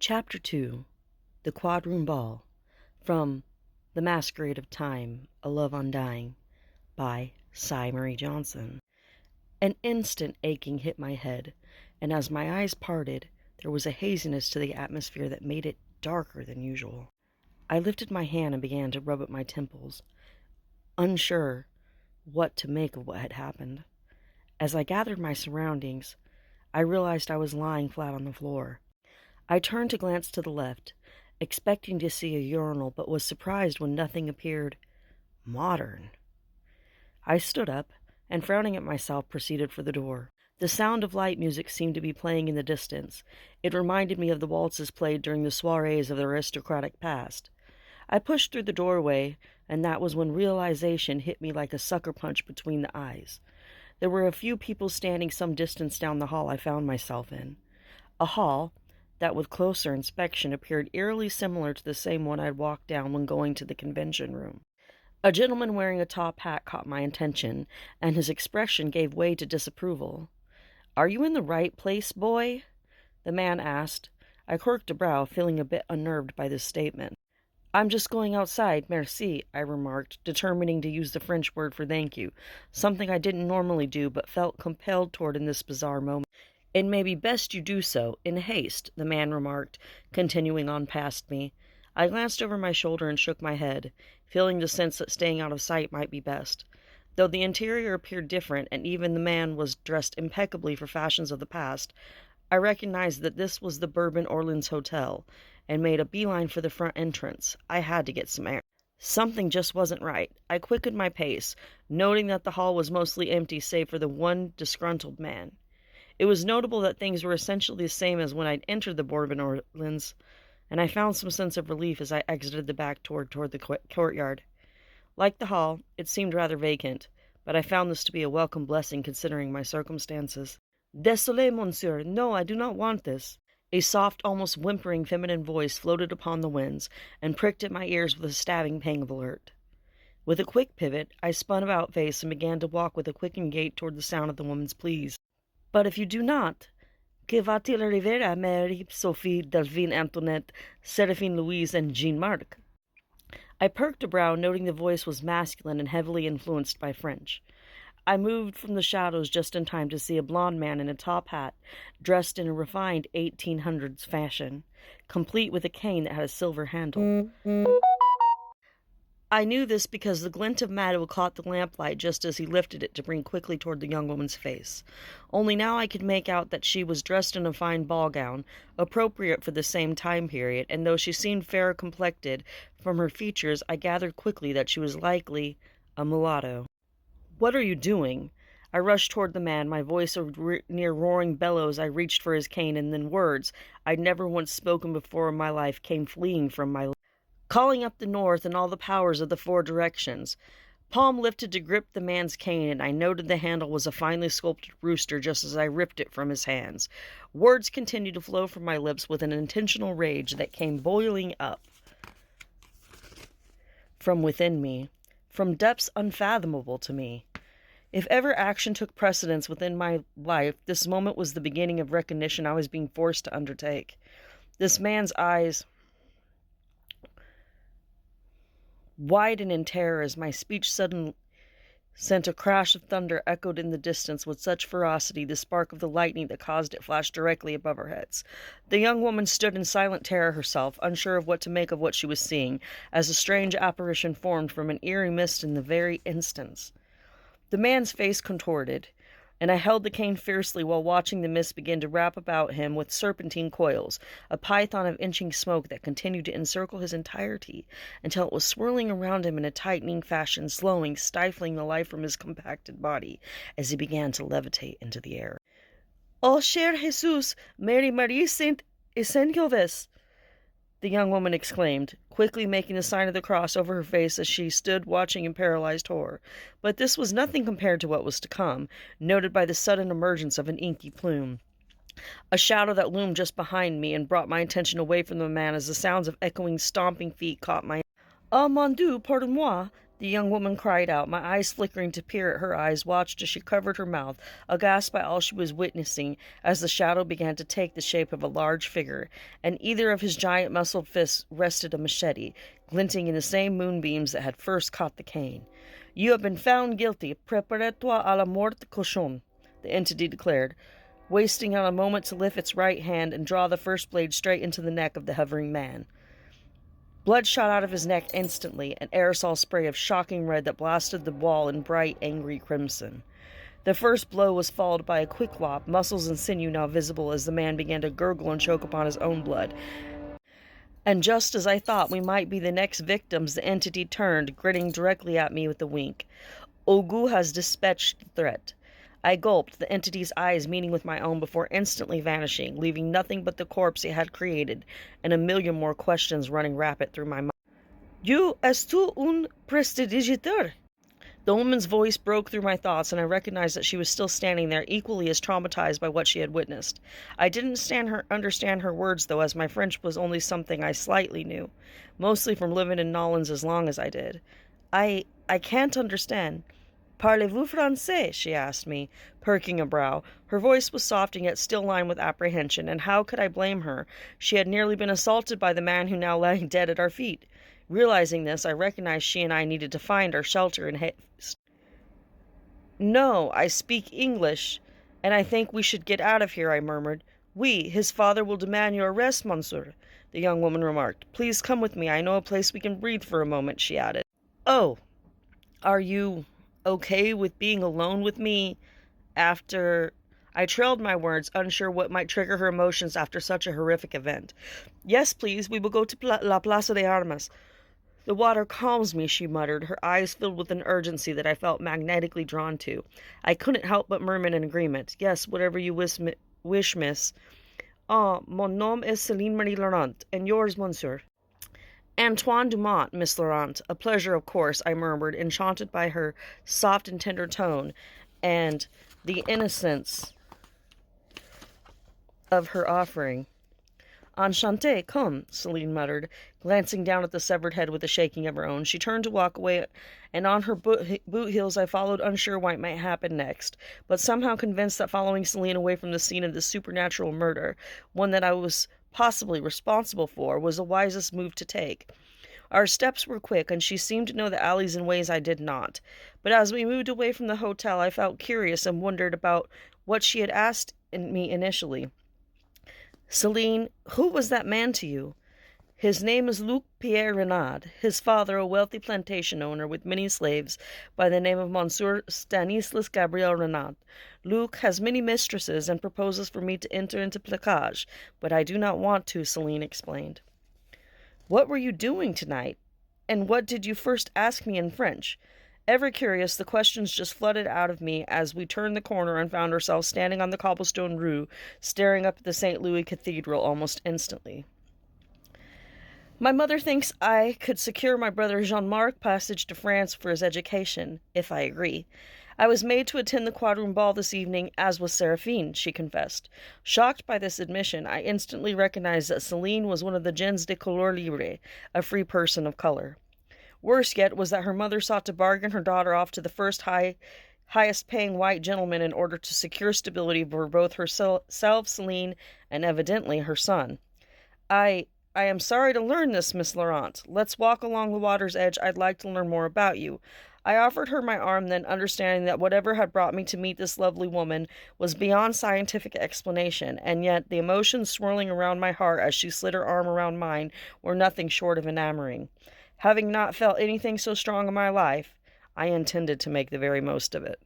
Chapter 2 The Quadroon Ball from The Masquerade of Time, A Love Undying by Cy Marie Johnson. An instant aching hit my head, and as my eyes parted, there was a haziness to the atmosphere that made it darker than usual. I lifted my hand and began to rub at my temples, unsure what to make of what had happened. As I gathered my surroundings, I realized I was lying flat on the floor. I turned to glance to the left, expecting to see a urinal, but was surprised when nothing appeared modern. I stood up, and frowning at myself, proceeded for the door. The sound of light music seemed to be playing in the distance. It reminded me of the waltzes played during the soirees of the aristocratic past. I pushed through the doorway, and that was when realization hit me like a sucker punch between the eyes. There were a few people standing some distance down the hall I found myself in. A hall that with closer inspection appeared eerily similar to the same one I'd walked down when going to the convention room. A gentleman wearing a top hat caught my attention, and his expression gave way to disapproval. "Are you in the right place, boy?" the man asked. I quirked a brow, feeling a bit unnerved by this statement. "I'm just going outside, merci," I remarked, determining to use the French word for thank you, something I didn't normally do but felt compelled toward in this bizarre moment. "It may be best you do so, in haste," the man remarked, continuing on past me. I glanced over my shoulder and shook my head, feeling the sense that staying out of sight might be best. Though the interior appeared different, and even the man was dressed impeccably for fashions of the past, I recognized that this was the Bourbon Orleans Hotel, and made a beeline for the front entrance. I had to get some air. Something just wasn't right. I quickened my pace, noting that the hall was mostly empty save for the one disgruntled man. It was notable that things were essentially the same as when I'd entered the Bourbon Orleans, and I found some sense of relief as I exited the back toward the courtyard. Like the hall, it seemed rather vacant, but I found this to be a welcome blessing considering my circumstances. "Désolé, monsieur. No, I do not want this." A soft, almost whimpering feminine voice floated upon the winds and pricked at my ears with a stabbing pang of alert. With a quick pivot, I spun about face and began to walk with a quickened gait toward the sound of the woman's pleas. "But if you do not, que va-t-il arriver à Mary, Sophie, Delphine, Antoinette, Séraphine, Louise, and Jean-Marc?" I perked a brow, noting the voice was masculine and heavily influenced by French. I moved from the shadows just in time to see a blond man in a top hat, dressed in a refined 1800s fashion, complete with a cane that had a silver handle. I knew this because the glint of metal caught the lamplight just as he lifted it to bring quickly toward the young woman's face. Only now I could make out that she was dressed in a fine ball gown, appropriate for the same time period, and though she seemed fair-complected from her features, I gathered quickly that she was likely a mulatto. "What are you doing?" I rushed toward the man, my voice a near roaring bellows. I reached for his cane, and then words I'd never once spoken before in my life came fleeing from my lips. Calling up the north and all the powers of the four directions. Palm lifted to grip the man's cane, and I noted the handle was a finely sculpted rooster just as I ripped it from his hands. Words continued to flow from my lips with an intentional rage that came boiling up from within me, from depths unfathomable to me. If ever action took precedence within my life, this moment was the beginning of recognition I was being forced to undertake. This man's eyes widened in terror as my speech suddenly sent a crash of thunder echoed in the distance with such ferocity the spark of the lightning that caused it flashed directly above our heads. The young woman stood in silent terror herself, unsure of what to make of what she was seeing, as a strange apparition formed from an eerie mist in the very instance. The man's face contorted, and I held the cane fiercely while watching the mist begin to wrap about him with serpentine coils, a python of inching smoke that continued to encircle his entirety until it was swirling around him in a tightening fashion, slowing, stifling the life from his compacted body as he began to levitate into the air. "Oh, cher Jesus, Mary Marie Saint Sangiovese!" the young woman exclaimed, quickly making the sign of the cross over her face as she stood watching in paralyzed horror. But this was nothing compared to what was to come, noted by the sudden emergence of an inky plume. A shadow that loomed just behind me and brought my attention away from the man as the sounds of echoing, stomping feet caught my... "Ah, mon Dieu, pardon-moi!" the young woman cried out, my eyes flickering to peer at her eyes, watched as she covered her mouth, aghast by all she was witnessing, as the shadow began to take the shape of a large figure, and either of his giant muscled fists rested a machete, glinting in the same moonbeams that had first caught the cane. You have been found guilty. Prépare-toi à la mort, cochon, the entity declared, wasting not a moment to lift its right hand and draw the first blade straight into the neck of the hovering man. Blood shot out of his neck instantly, an aerosol spray of shocking red that blasted the wall in bright, angry crimson. The first blow was followed by a quick whop, muscles and sinew now visible as the man began to gurgle and choke upon his own blood. And just as I thought we might be the next victims, the entity turned, grinning directly at me with a wink. Ogu has dispatched the threat. I gulped, the entity's eyes meeting with my own before instantly vanishing, leaving nothing but the corpse it had created, and a million more questions running rapid through my mind. You es tu un prestidigitateur? The woman's voice broke through my thoughts, and I recognized that she was still standing there, equally as traumatized by what she had witnessed. I didn't understand her words, though, as my French was only something I slightly knew, mostly from living in Nolans as long as I did. I can't understand. Parlez-vous français? She asked me, perking a brow. Her voice was soft and yet still lined with apprehension, and how could I blame her? She had nearly been assaulted by the man who now lay dead at our feet. Realizing this, I recognized she and I needed to find our shelter in haste. No, I speak English, and I think we should get out of here, I murmured. Oui, his father will demand your arrest, monsieur, the young woman remarked. Please come with me. I know a place we can breathe for a moment, she added. Oh, are you okay with being alone with me after... I trailed my words, unsure what might trigger her emotions after such a horrific event. Yes, please, we will go to La Plaza de Armas. The water calms me, she muttered, her eyes filled with an urgency that I felt magnetically drawn to. I couldn't help but murmur in agreement. Yes, whatever you wish, miss. Ah, mon nom est Céline Marie Laurent, and yours, monsieur. Antoine Dumont, Miss Laurent. A pleasure, of course, I murmured, enchanted by her soft and tender tone, and the innocence of her offering. Enchanté, come, Celine muttered, glancing down at the severed head with a shaking of her own. She turned to walk away, and on her boot heels I followed, unsure what might happen next, but somehow convinced that following Celine away from the scene of this supernatural murder, one that I was possibly responsible for, was the wisest move to take. Our steps were quick, and she seemed to know the alleys in ways I did not. But as we moved away from the hotel, I felt curious and wondered about what she had asked me initially. Celine, who was that man to you? His name is Luc Pierre Renaud, his father a wealthy plantation owner with many slaves by the name of Monsieur Stanislas Gabriel Renaud. Luc has many mistresses and proposes for me to enter into placage, but I do not want to, Celine explained. What were you doing tonight? And what did you first ask me in French? Ever curious, the questions just flooded out of me as we turned the corner and found ourselves standing on the cobblestone rue, staring up at the St. Louis Cathedral almost instantly. My mother thinks I could secure my brother Jean-Marc passage to France for his education, if I agree. I was made to attend the quadroon ball this evening, as was Seraphine, she confessed. Shocked by this admission, I instantly recognized that Celine was one of the gens de couleur libre, a free person of color. Worse yet was that her mother sought to bargain her daughter off to the first highest-paying white gentleman in order to secure stability for both herself, Celine, and evidently her son. I am sorry to learn this, Miss Laurent. Let's walk along the water's edge. I'd like to learn more about you. I offered her my arm, then, understanding that whatever had brought me to meet this lovely woman was beyond scientific explanation, and yet the emotions swirling around my heart as she slid her arm around mine were nothing short of enamoring. Having not felt anything so strong in my life, I intended to make the very most of it.